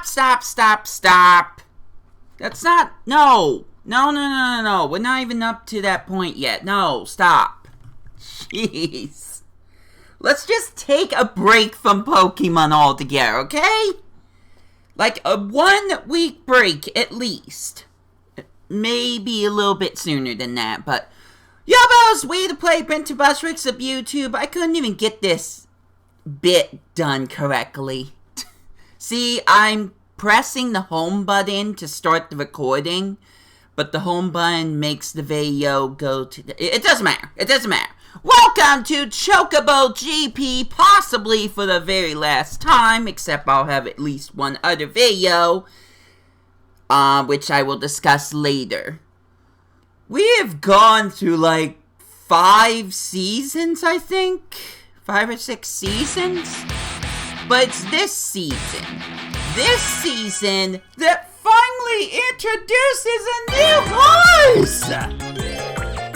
Stop. That's not, no. No. We're not even up to that point yet. No, stop. Jeez. Let's just take a break from Pokemon altogether, okay? Like a 1 week break at least. Maybe a little bit sooner than that, but Yabos, Wii2PLAY, Printer Bus Ricks of YouTube. I couldn't even get this bit done correctly. See, I'm pressing the home button to start the recording, but the home button makes the video go to the... It doesn't matter. Welcome to Chocobo GP, possibly for the very last time, except I'll have at least one other video, which I will discuss later. We have gone through like 5 seasons, I think? 5 or 6 seasons? But it's this season that finally introduces a new course!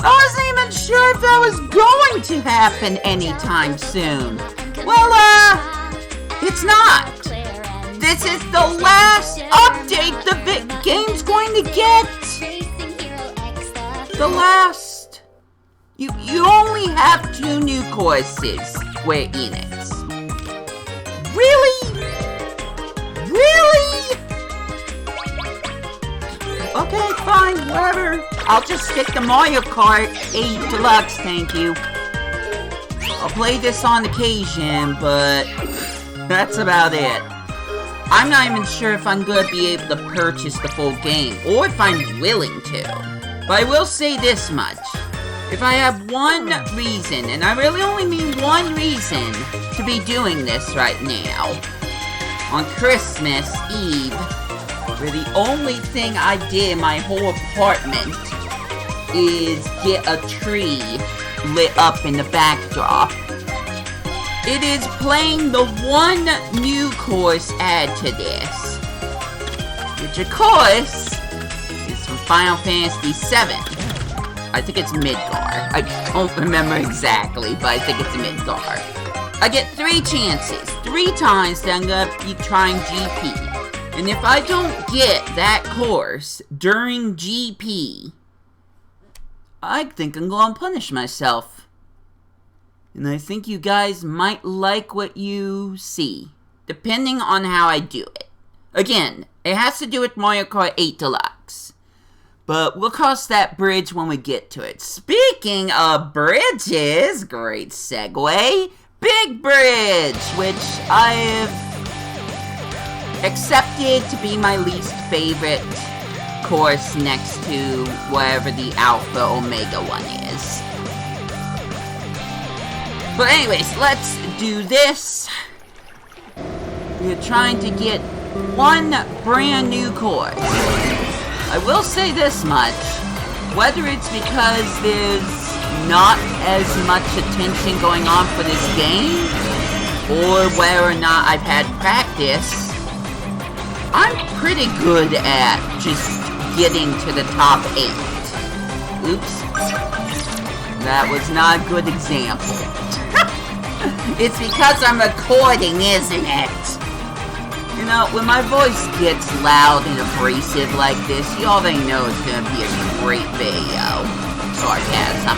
I wasn't even sure if that was going to happen anytime soon. Well, it's not. This is the last update the game's going to get. The last. You only have 2 new courses, Square Enix. Really? Okay, fine, whatever. I'll just stick to Mario Kart 8 Deluxe, thank you. I'll play this on occasion, but that's about it. I'm not even sure if I'm going to be able to purchase the full game, or if I'm willing to. But I will say this much. If I have one reason, and I really only mean one reason, to be doing this right now, on Christmas Eve, where the only thing I did in my whole apartment is get a tree lit up in the backdrop. It is playing the one new course add to this, which of course is from Final Fantasy VII. I think it's Midgar. I don't remember exactly, but I think it's Midgar. I get 3 chances, 3 times that I'm gonna be trying GP. And if I don't get that course during GP, I think I'm gonna punish myself. And I think you guys might like what you see, depending on how I do it. Again, it has to do with Mario Kart 8 Deluxe. But we'll cross that bridge when we get to it. Speaking of bridges, great segue, Big Bridge, which I have accepted to be my least favorite course next to whatever the Alpha Omega one is. But anyways, let's do this. We're trying to get one brand new course. I will say this much, whether it's because there's not as much attention going on for this game, or whether or not I've had practice, I'm pretty good at just getting to the top 8. Oops. That was not a good example. It's because I'm recording, isn't it? You know, when my voice gets loud and abrasive like this, you already know it's gonna be a great video. Sarcasm.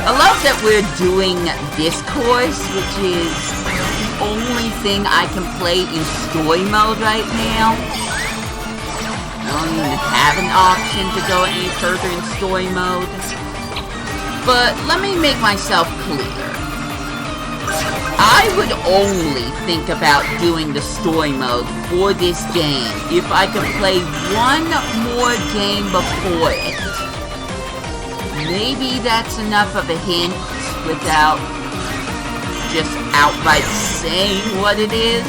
I love that we're doing this course, which is the only thing I can play in story mode right now. I don't even have an option to go any further in story mode. But let me make myself clear. I would only think about doing the story mode for this game if I could play one more game before it. Maybe that's enough of a hint without just outright saying what it is.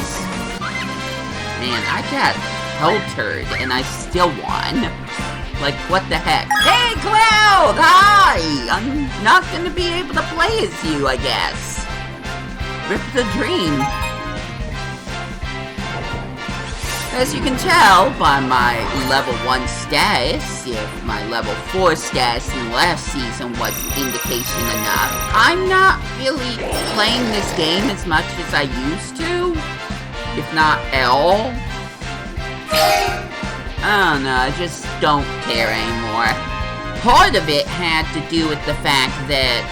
Man, I got heltered and I still won. Like, what the heck? Hey, Cloud! Hi! I'm not gonna be able to play as you, I guess. Rip the dream. As you can tell by my level 1 status, if my level 4 status in the last season was indication enough, I'm not really playing this game as much as I used to. if not L. I don't know, I just don't care anymore. Part of it had to do with the fact that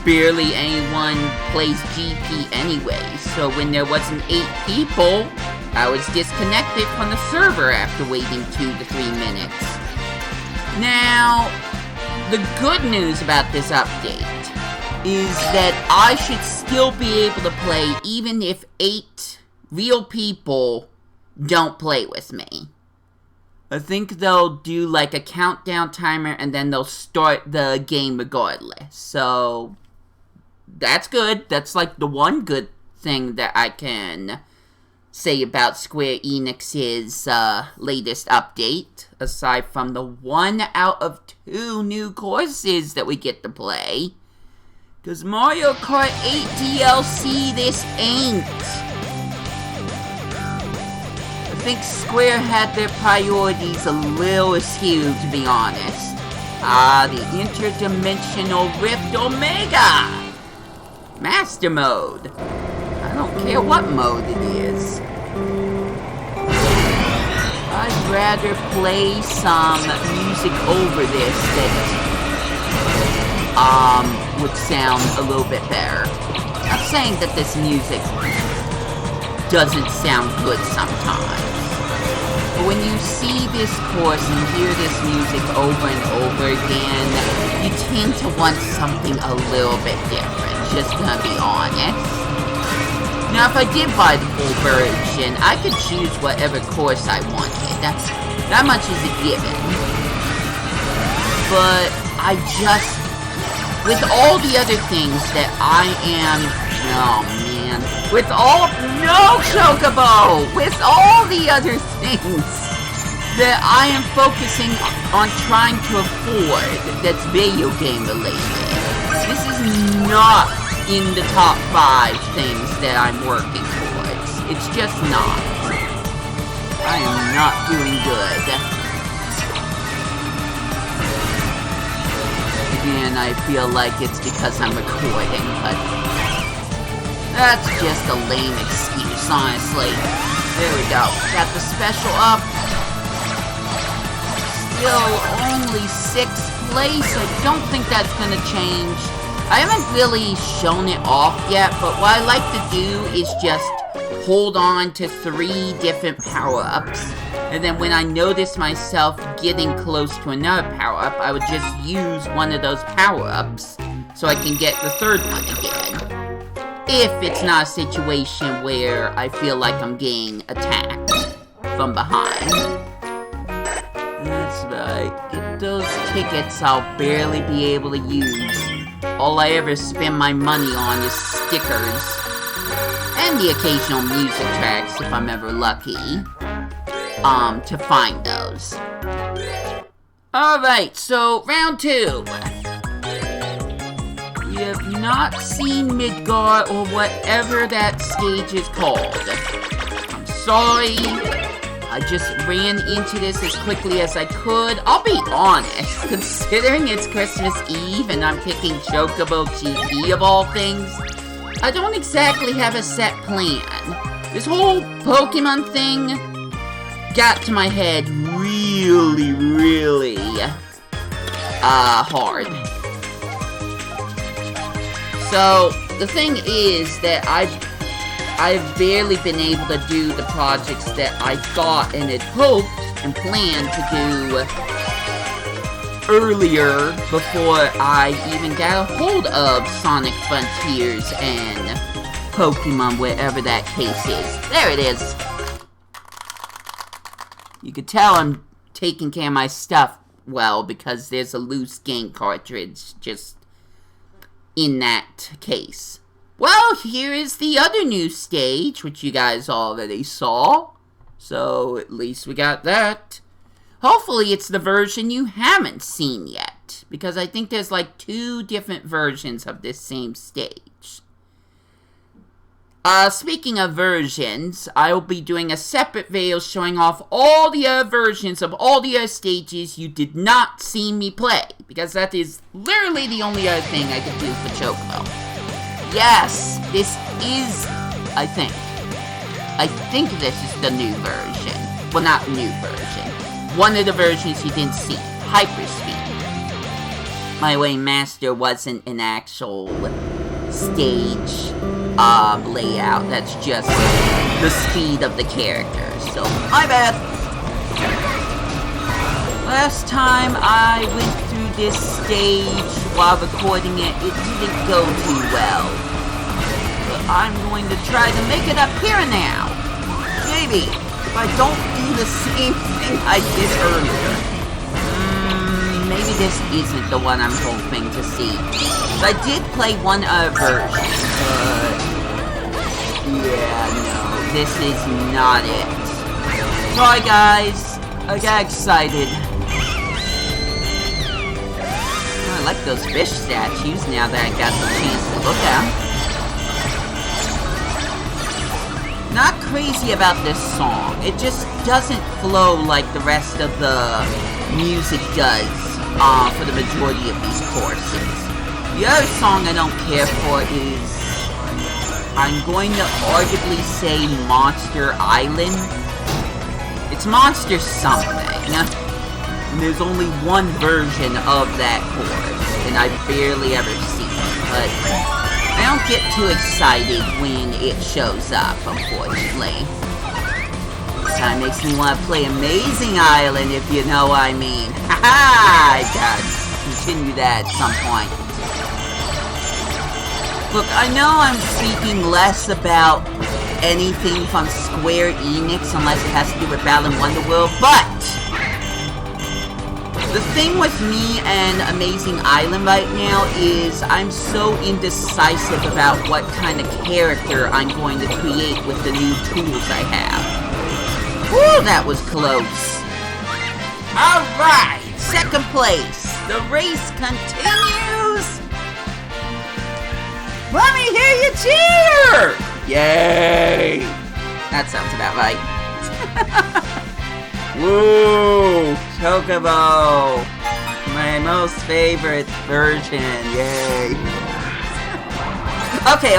barely anyone plays GP anyway, so when there wasn't 8 people, I was disconnected from the server after waiting 2 to 3 minutes. Now, the good news about this update is that I should still be able to play even if 8 real people don't play with me. I think they'll do like a countdown timer and then they'll start the game regardless. So, that's good. That's like the one good thing that I can say about Square Enix's latest update. Aside from the 1 out of 2 new courses that we get to play. Because Mario Kart 8 DLC, this ain't. I think Square had their priorities a little askew, to be honest. The Interdimensional Rift Omega! Master Mode. I don't care what mode it is. I'd rather play some music over this that, would sound a little bit better. I'm saying that this music doesn't sound good sometimes. But when you see this course and hear this music over and over again, you tend to want something a little bit different, just gonna be honest. Now, if I did buy the full version, I could choose whatever course I wanted. That much is a given. But I just, with all the other things that I am, oh man, with all, no Chocobo! With all the other things that I am focusing on trying to afford that's video game related, this is not in the top 5 things that I'm working towards. It's just not. I am not doing good. Again, I feel like it's because I'm recording, but that's just a lame excuse, honestly. There we go. Got the special up. Still only 6th place. I don't think that's gonna change. I haven't really shown it off yet, but what I like to do is just hold on to 3 different power-ups. And then when I notice myself getting close to another power-up, I would just use one of those power-ups so I can get the 3rd one again. If it's not a situation where I feel like I'm getting attacked from behind. That's right. Get those tickets I'll barely be able to use. All I ever spend my money on is stickers. And the occasional music tracks, if I'm ever lucky. To find those. Alright, so round 2. We have not seen Midgar or whatever that stage is called. I'm sorry. I just ran into this as quickly as I could. I'll be honest, considering it's Christmas Eve and I'm picking Chocobo GP of all things, I don't exactly have a set plan. This whole Pokemon thing got to my head really hard. So, the thing is that I've barely been able to do the projects that I thought and had hoped and planned to do earlier before I even got a hold of Sonic Frontiers and Pokemon, wherever that case is. There it is. You could tell I'm taking care of my stuff well because there's a loose game cartridge just in that case. Well, here is the other new stage, which you guys already saw. So, at least we got that. Hopefully, it's the version you haven't seen yet. Because I think there's like 2 different versions of this same stage. Speaking of versions, I will be doing a separate video showing off all the other versions of all the other stages you did not see me play. Because that is literally the only other thing I could do for Chocobo. Yes, this is, I think, I think this is the new version. Well, not new version. One of the versions you didn't see. Hyperspeed. By the way, Master wasn't an actual stage layout. That's just the speed of the characters. So, my bad. Last time I went through this stage while recording it, it didn't go too well. But I'm going to try to make it up here now. Maybe, if I don't do the same thing I did earlier. Maybe this isn't the one I'm hoping to see. I did play one other version, but... yeah, no, this is not it. Sorry guys, I got excited. I like those fish statues now that I got the chance to look at them. Not crazy about this song. It just doesn't flow like the rest of the music does for the majority of these courses. The other song I don't care for is, I'm going to arguably say Monster Island. It's Monster something. And there's only one version of that course, and I barely ever see it, but I don't get too excited when it shows up, unfortunately. This kind of makes me want to play Amazing Island, if you know what I mean. Haha! I gotta continue that at some point. Look, I know I'm speaking less about anything from Square Enix, unless it has to do with Balan Wonderworld, but the thing with me and Amazing Island right now is I'm so indecisive about what kind of character I'm going to create with the new tools I have. Woo, that was close. Alright, second place. The race continues. Let me hear you cheer! Yay! That sounds about right. Woo! Chocobo! My most favorite version. Yay! Okay.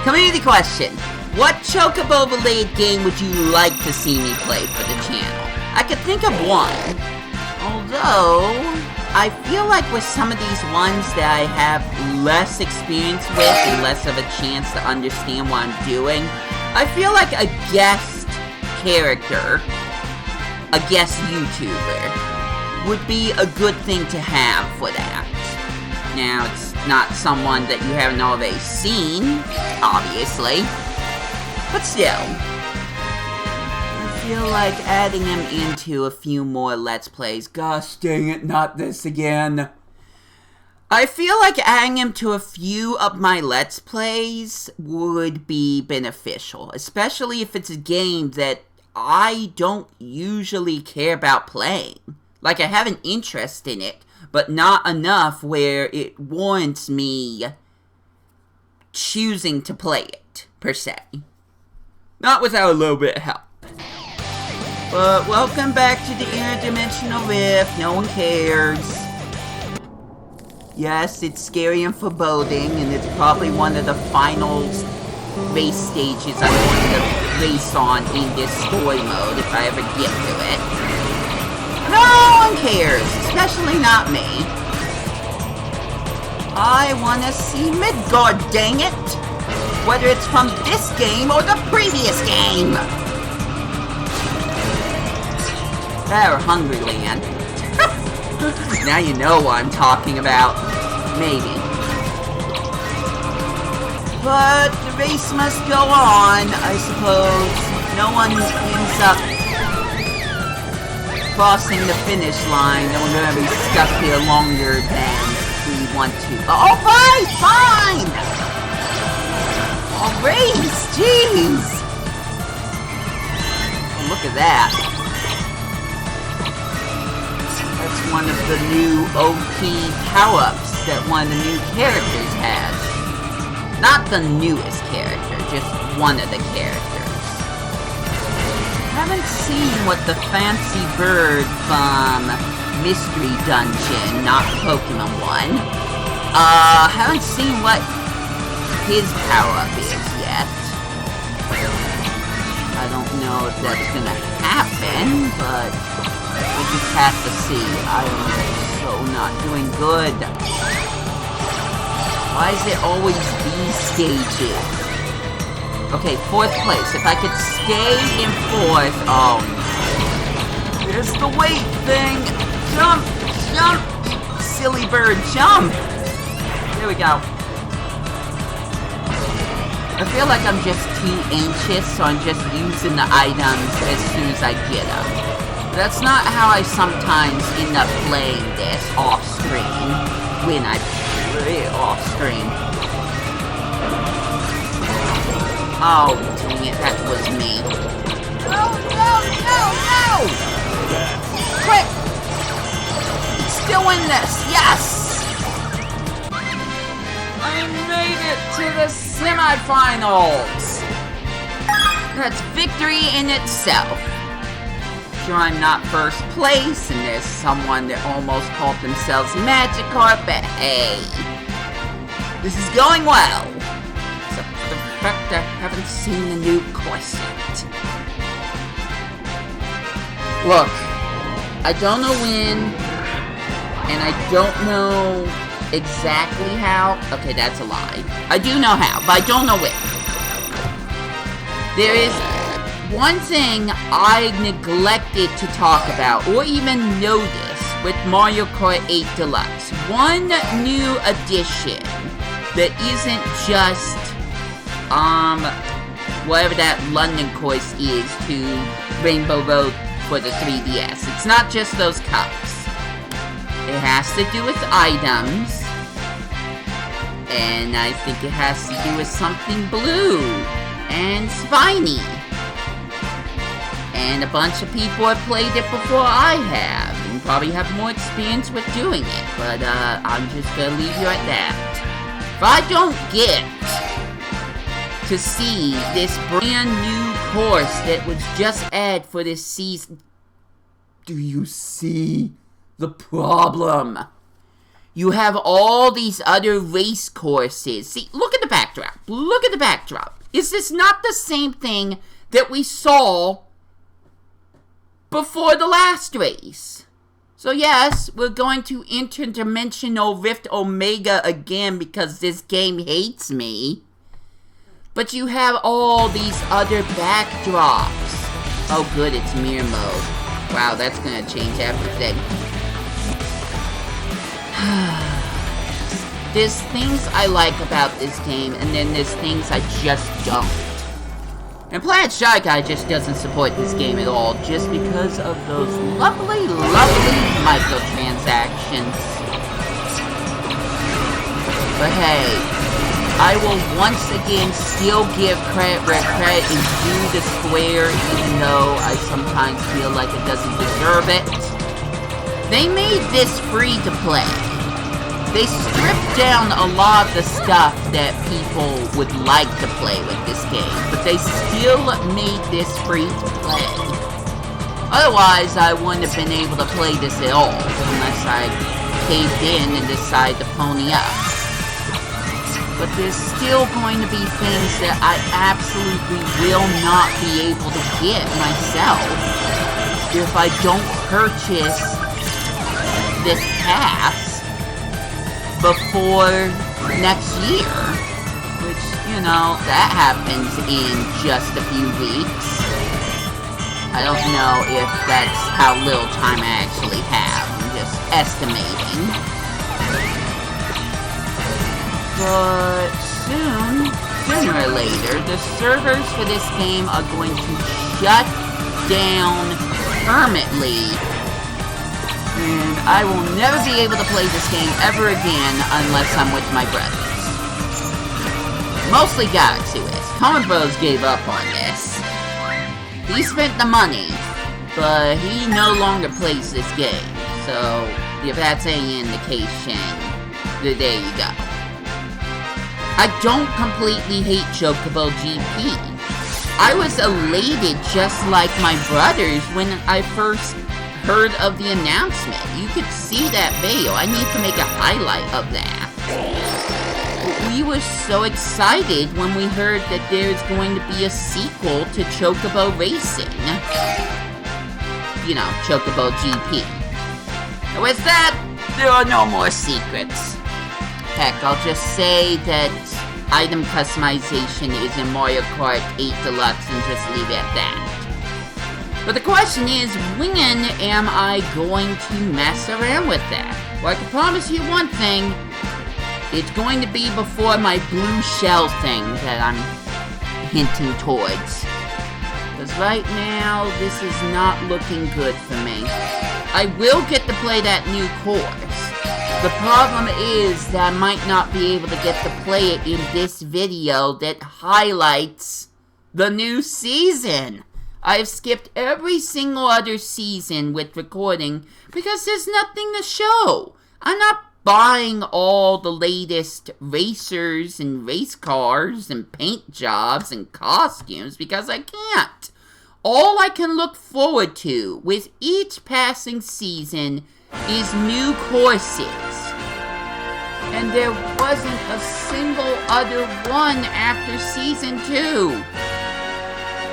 Community question. What Chocobo-related game would you like to see me play for the channel? I could think of one. Although, I feel like with some of these ones that I have less experience with and less of a chance to understand what I'm doing, I feel like a guest character, a guest YouTuber, would be a good thing to have for that. Now, it's not someone that you haven't already seen, obviously, but still. I feel like adding him into a few more Let's Plays. Gosh dang it, not this again. I feel like adding him to a few of my Let's Plays would be beneficial, especially if it's a game that I don't usually care about playing. Like, I have an interest in it, but not enough where it warrants me choosing to play it, per se. Not without a little bit of help. But welcome back to the Interdimensional Rift. No one cares. Yes, it's scary and foreboding, and it's probably one of the final race stages I'm going to race on in this story mode if I ever get to it. No one cares, especially not me. I want to see Midgard, dang it! Whether it's from this game or the previous game! Or Hungry Land. Now you know what I'm talking about. Maybe. But the race must go on, I suppose. No one ends up crossing the finish line, and we're gonna be stuck here longer than we want to. Oh, fine! Oh, race! Jeez! Look at that. That's one of the new OP power-ups that one of the new characters has. Not the newest character, just one of the characters. Haven't seen what the fancy bird from Mystery Dungeon, not Pokemon 1. Haven't seen what his power-up is yet. know if that's gonna happen, but we'll just have to see. I am so not doing good. Why is it always these stages? Okay, 4th place. If I could stay in 4th, oh no. There's the weight thing! Jump! Jump! Silly bird, jump! There we go. I feel like I'm just too anxious, so I'm just using the items as soon as I get them. That's not how I sometimes end up playing this off-screen, when I play it off-screen. Oh, dang it, that was me. No, no, no, no! Quick! Still in this, yes! I made it to the semifinals! That's victory in itself. Sure, I'm not 1st place, and there's someone that almost called themselves Magikarp, but hey. This is going well. Except for the fact I haven't seen the new course yet. Look, I don't know when, and I don't know exactly how. Okay, that's a lie. I do know how, but I don't know when. There is one thing I neglected to talk about, or even notice, with Mario Kart 8 Deluxe. One new addition that isn't just, whatever that London course is to Rainbow Road for the 3DS. It's not just those cups. It has to do with items, and I think it has to do with something blue and spiny. And a bunch of people have played it before I have, and probably have more experience with doing it, but I'm just gonna leave you at that. If I don't get to see this brand new course that was just added for this season, do you see the problem? You have all these other race courses. See, look at the backdrop. Look at the backdrop. Is this not the same thing that we saw before the last race? So yes, we're going to Interdimensional Rift Omega again because this game hates me. But you have all these other backdrops. Oh good, it's mirror mode. Wow, that's gonna change everything. There's things I like about this game, and then there's things I just don't. And Planet Shy Guy just doesn't support this game at all, just because of those lovely, lovely microtransactions. But hey, I will once again still give credit where credit is due to Square, even though I sometimes feel like it doesn't deserve it. They made this free to play. They stripped down a lot of the stuff that people would like to play with this game, but they still made this free to play. Otherwise, I wouldn't have been able to play this at all, unless I caved in and decided to pony up. But there's still going to be things that I absolutely will not be able to get myself if I don't purchase this pass before next year, which, you know, that happens in just a few weeks. I don't know if that's how little time I actually have. I'm just estimating. But sooner or later, the servers for this game are going to shut down permanently. And I will never be able to play this game ever again unless I'm with my brothers. Mostly Galaxy is. Common Bros gave up on this. He spent the money, but he no longer plays this game. So, if that's any indication, there you go. I don't completely hate Chocobo GP. I was elated just like my brothers when I first heard of the announcement. You could see that video. I need to make a highlight of that. We we were so excited when we heard that there's going to be a sequel to Chocobo Racing. You know, Chocobo GP. And with that, there are no more secrets. Heck, I'll just say that item customization is in Mario Kart 8 Deluxe and just leave it at that. But the question is, when am I going to mess around with that? Well, I can promise you one thing. It's going to be before my blue shell thing that I'm hinting towards. Because right now, this is not looking good for me. I will get to play that new course. The problem is that I might not be able to get to play it in this video that highlights the new season. I have skipped every single other season with recording because there's nothing to show. I'm not buying all the latest racers and race cars and paint jobs and costumes because I can't. All I can look forward to with each passing season is new courses. And there wasn't a single other one after season 2.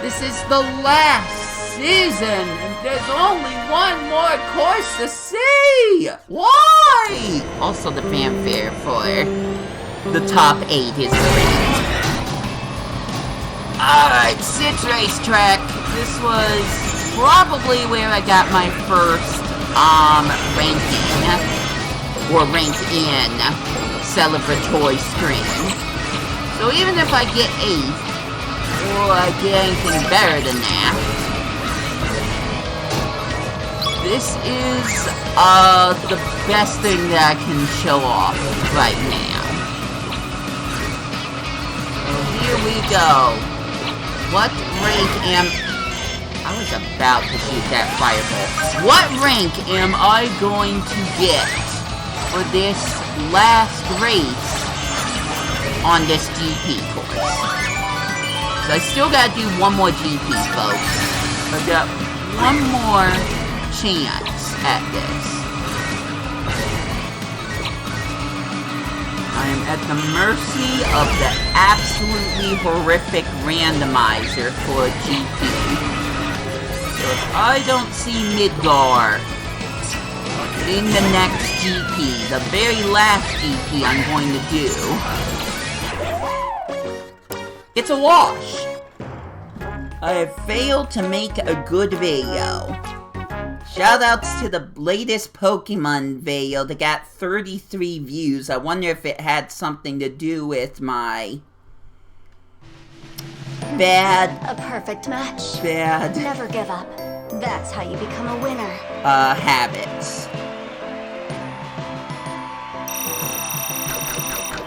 This is the last season, and there's only one more course to see! Why? Also, the fanfare for the top 8 is great. Alright, Sid's Racetrack. This was probably where I got my first, ranking, or rank in, celebratory screen. So even if I get 8th, or I get anything better than that, this is, the best thing that I can show off right now. So here we go. What rank am... I was about to shoot that fireball. What rank am I going to get for this last race on this GP course? So I still gotta do one more GP, folks. I got one more chance at this. I am at the mercy of the absolutely horrific randomizer for GP. So if I don't see Midgar in the next GP, the very last GP I'm going to do, it's a wash. I have failed to make a good video. Shoutouts to the latest Pokemon video that got 33 views. I wonder if it had something to do with my A perfect match. Bad. Never give up. That's how you become a winner. Habits.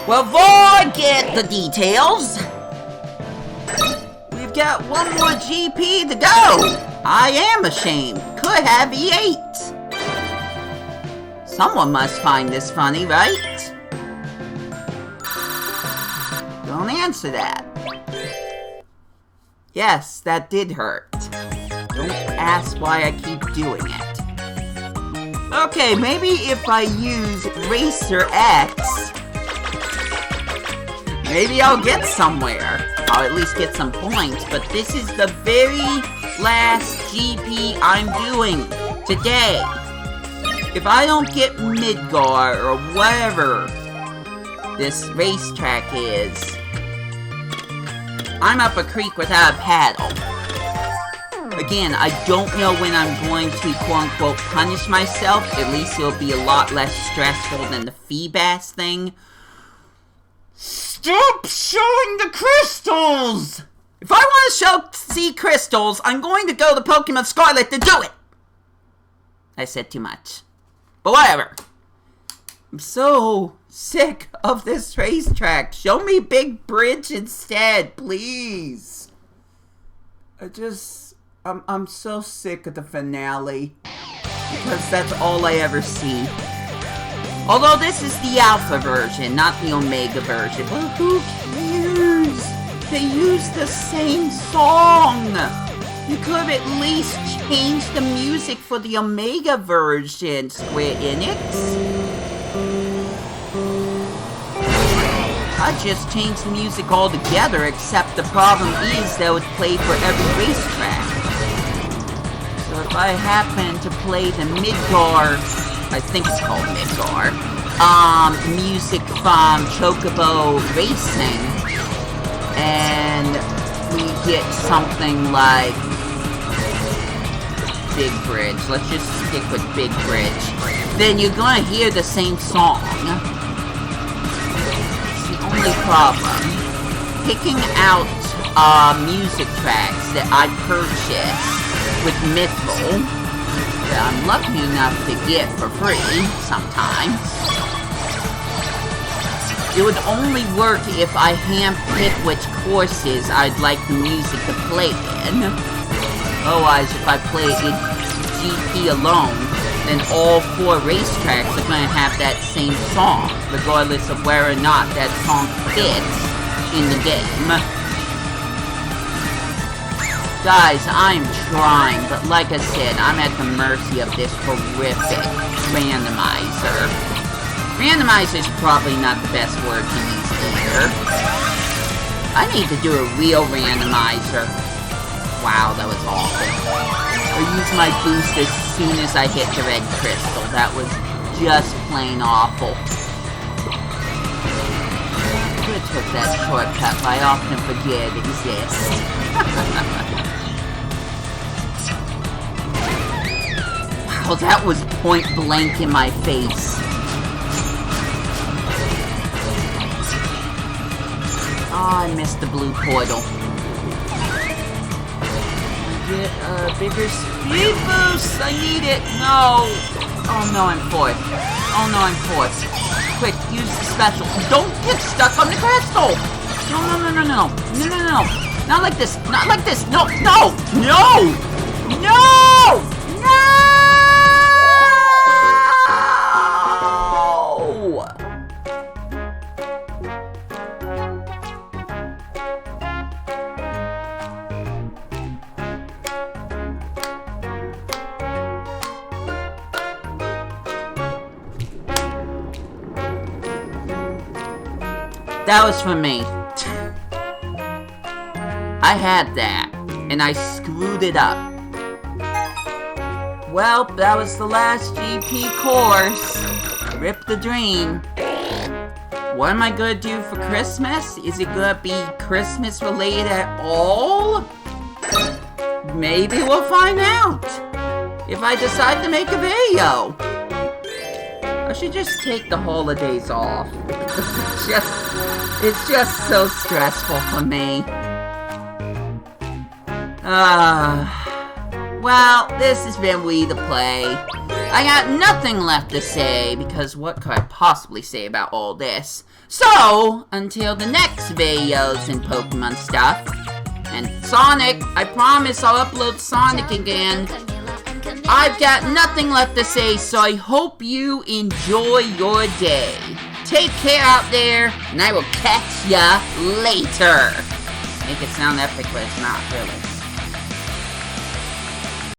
Well, forget the details. We've got one more GP to go. I am ashamed. Could have E8. Someone must find this funny, right? Don't answer that. Yes, that did hurt. Don't ask why I keep doing it. Okay, maybe if I use Racer X, maybe I'll get somewhere. I'll at least get some points, but this is the very last GP I'm doing today. If I don't get Midgar or whatever this racetrack is, I'm up a creek without a paddle. Again, I don't know when I'm going to quote-unquote punish myself. At least it'll be a lot less stressful than the Feebas thing. Stop showing the crystals! If I want to see crystals, I'm going to go to Pokemon Scarlet to do it! I said too much. But whatever. I'm so sick of this racetrack. Show me Big Bridge instead, please. I'm so sick of the finale. Because that's all I ever see. Although this is the alpha version, not the omega version. But who cares? They use the same song. You could have at least changed the music for the omega version, Square Enix. I just changed the music altogether, except the problem is that it would play for every racetrack. So if I happen to play the Midgar, I think it's called Midgar, music from Chocobo Racing, and we get something like Big Bridge. Let's just stick with Big Bridge. Then you're gonna hear the same song. It's the only problem. Picking out music tracks that I purchased with Mythful that I'm lucky enough to get for free sometimes. It would only work if I handpick which courses I'd like the music to play in. Otherwise, if I play it GP alone, then all 4 racetracks are going to have that same song, regardless of whether or not that song fits in the game. Guys, I'm trying, but like I said, I'm at the mercy of this horrific randomizer. Randomizer is probably not the best word to use either. I need to do a real randomizer. Wow, that was awful. Or use my boost as soon as I hit the red crystal. That was just plain awful. I could have took that shortcut, but I often forget it exists. Wow, that was point blank in my face. Oh, I missed the blue portal. Get a bigger speed boost! I need it! No! Oh no, I'm 4th. Oh no, I'm 4th. Quick, use the special. Don't get stuck on the crystal! No, no, no, no, no. No, no, no. Not like this. Not like this. No, no! No! No! No! That was for me. I had that, and I screwed it up. Well, that was the last GP course. Rip the dream. What am I gonna do for Christmas? Is it gonna be Christmas related at all? Maybe we'll find out. If I decide to make a video. I should just take the holidays off. It's just so stressful for me. Well, this has been Wii2PLAY. I got nothing left to say, because what could I possibly say about all this? So, until the next videos and Pokemon stuff, and Sonic, I promise I'll upload Sonic again. I've got nothing left to say, so I hope you enjoy your day. Take care out there, and I will catch ya later. Make it sound epic, but it's not really.